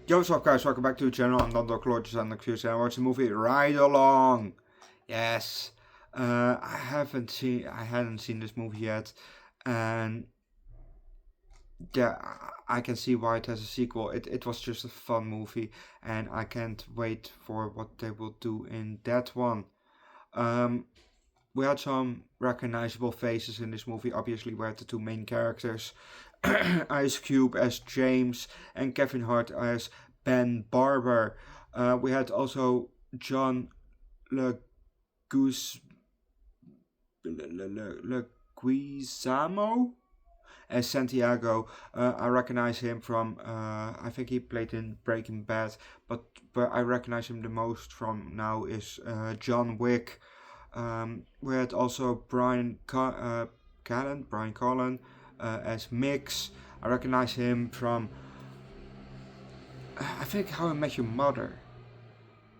Yo, what's up guys, welcome back to the channel. I'm Underdog Reacts and I watched the movie Ride Along. Yes. I hadn't seen this movie yet. And yeah, I can see why it has a sequel. It was just a fun movie and I can't wait for what they will do in that one. We had some recognizable faces in this movie. Obviously, we had the two main characters, Ice Cube as James and Kevin Hart as Ben Barber. We had also John Leguizamo as Santiago. I recognize him from, I think he played in Breaking Bad, but where I recognize him the most from now is John Wick. We had also Brian Callen as Mix. I recognize him from, I think, How I Met Your Mother.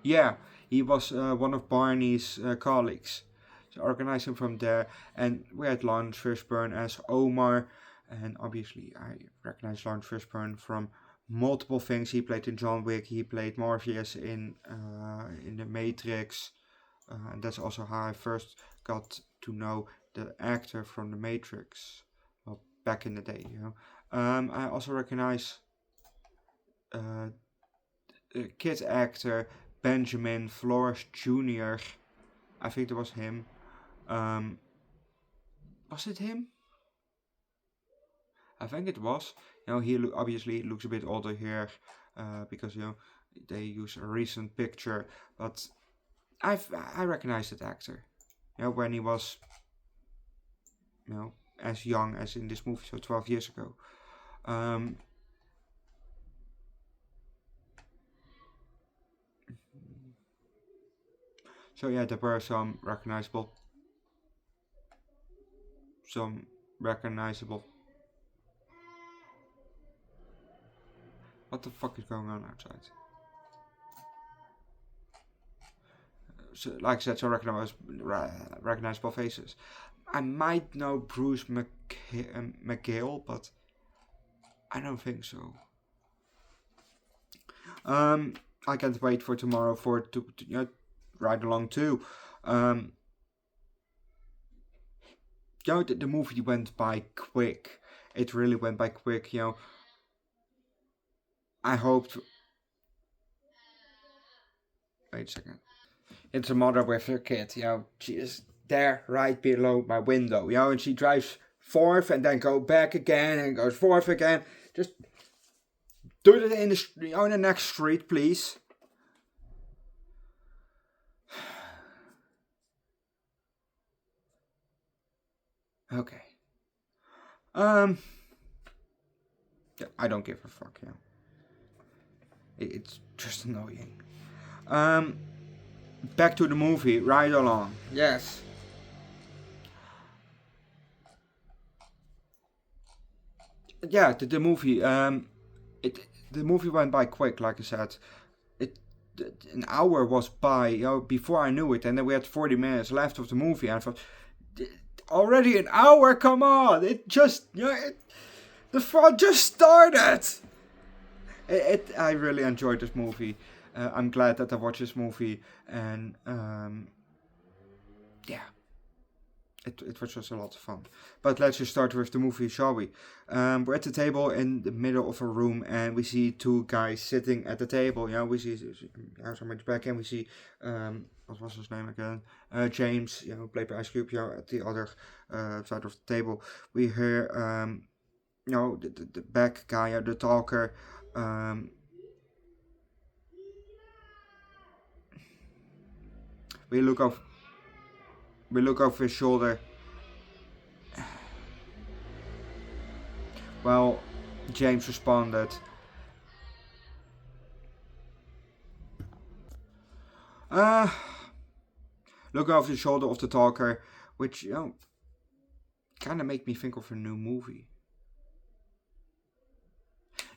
Yeah, he was one of Barney's colleagues. So I recognize him from there. And we had Lawrence Fishburne as Omar. And obviously I recognize Lawrence Fishburne from multiple things. He played in John Wick. He played Morpheus in The Matrix. And that's also how I first got to know the actor from The Matrix. Well, back in the day, you know. I also recognize the kid actor Benjamin Flores Jr. I think that was him. Was it him? I think it was. You know, he obviously looks a bit older here because, you know, they use a recent picture, but I recognize that actor. You know, when he was, you know, as young as in this movie, so 12 years ago. So yeah, there were some recognizable. What the fuck is going on outside? So, like I said, so recognizable faces. I might know Bruce McGill, but I don't think so. I can't wait for tomorrow for to you know, Ride Along too. You know, the movie went by quick. It really went by quick. You know, I hoped. Wait a second. It's a mother with her kid. You know, she is there right below my window. You know, and she drives forth and then go back again and goes forth again. Just do it in the next street, please. Okay. Yeah, I don't give a fuck, you know. It's just annoying. Back to the movie, Ride Along. Yes. Yeah, the movie. The movie went by quick, like I said. An hour was by, you know, before I knew it, and then we had 40 minutes left of the movie, and I thought, already an hour? Come on! It just, you know, the fun just started. I really enjoyed this movie. I'm glad that I watched this movie, and yeah, it was just a lot of fun. But let's just start with the movie, shall we? We're at the table in the middle of a room, and we see two guys sitting at the table. You know, we see somebody's back, and we see what was his name again? James, you know, played by Ice Cube. You know, at the other side of the table, we hear you know, the back guy, the talker. We look over his shoulder. Well, James responded. Look over the shoulder of the talker, which, you know, kind of make me think of a new movie.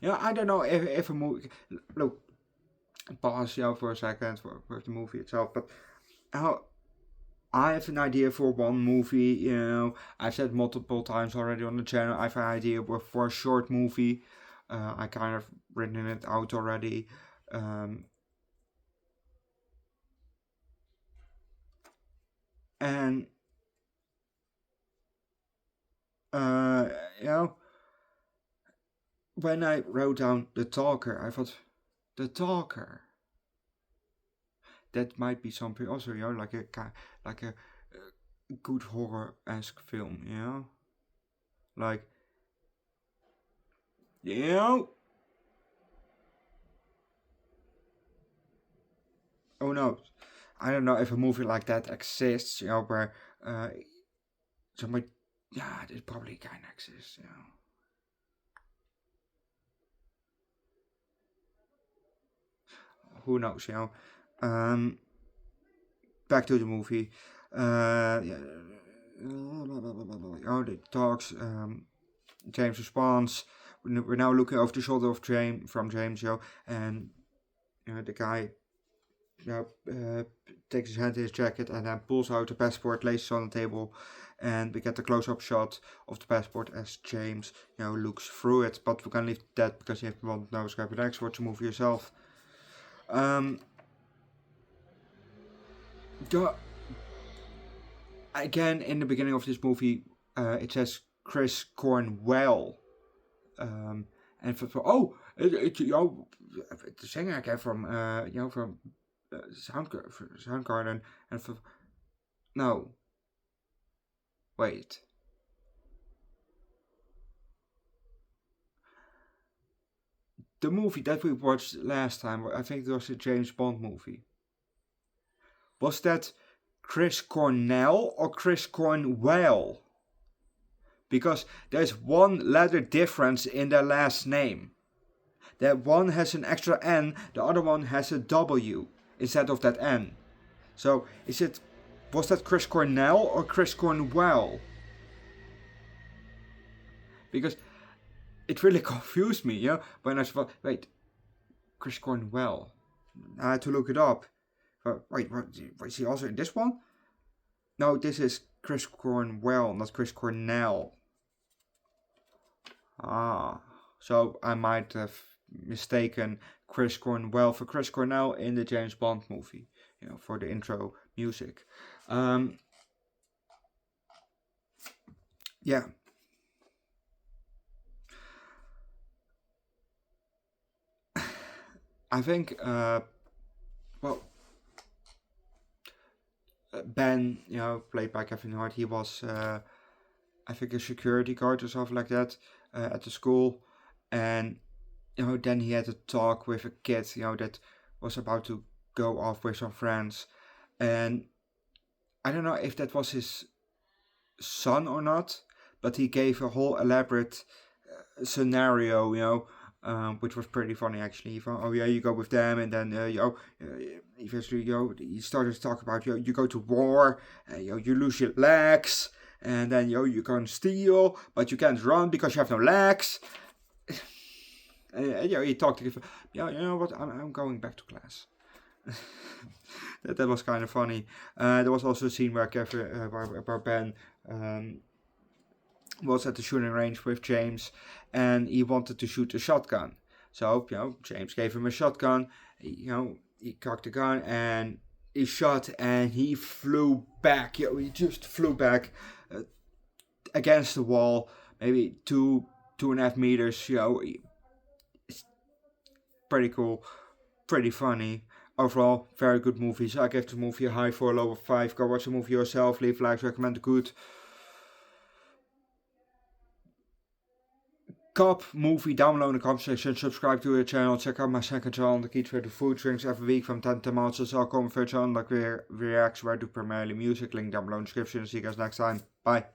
You know, I don't know if a movie. Look, pause, you know, for a second for the movie itself, but I have an idea for one movie. You know, I've said multiple times already on the channel. I have an idea for a short movie. I kind of written it out already. And you know, when I wrote down The Talker, I thought, The Talker. That might be something also, like a good horror-esque film, like, oh no, I don't know if a movie like that exists, where somebody, yeah, it probably kind of exists, Who knows, back to the movie. Yeah, it talks. James responds. We're now looking over the shoulder of James, and the guy takes his hand in his jacket and then pulls out the passport, lays it on the table, and we get the close-up shot of the passport as James, looks through it. But we're gonna leave that because if you want to know, subscribe to next, watch the movie yourself. Again, in the beginning of this movie, it says Chris Cornwell, and the singer again from Soundgarden, and no, wait. The movie that we watched last time, I think it was a James Bond movie. Was that Chris Cornell or Chris Cornwell? Because there's one letter difference in their last name. That one has an extra N, the other one has a W instead of that N. So was that Chris Cornell or Chris Cornwell? Because it really confused me, when I thought, wait, Chris Cornwell. I had to look it up. Wait, what, is he also in this one? No, this is Chris Cornwell, not Chris Cornell. So I might have mistaken Chris Cornwell for Chris Cornell in the James Bond movie, for the intro music. Yeah. I think, Ben, played by Kevin Hart, he was, I think, a security guard or something like that at the school. And, then he had a talk with a kid, that was about to go off with some friends. And I don't know if that was his son or not, but he gave a whole elaborate scenario, which was pretty funny actually. You go with them, and then eventually he started to talk about you go to war, you lose your legs, and then you can steal, but you can't run because you have no legs. He talked to you know what, I'm going back to class. that was kind of funny. There was also a scene where Ben was at the shooting range with James, and he wanted to shoot a shotgun. So, James gave him a shotgun. He cocked the gun and he shot, and he flew back. He just flew back against the wall, maybe 2.5 meters. It's pretty cool, pretty funny. Overall, very good movie. So I give the movie a high 4, low of 5. Go watch the movie yourself. Leave likes, recommend the good. Cop movie, download the Commentsection, subscribe to the channel, check out my second channel, the Eats, where I do food drinks every week from 10 to months. Also, Commentsection, Underdog Reacts, where I do primarily music. Link down below in the description. See you guys next time. Bye.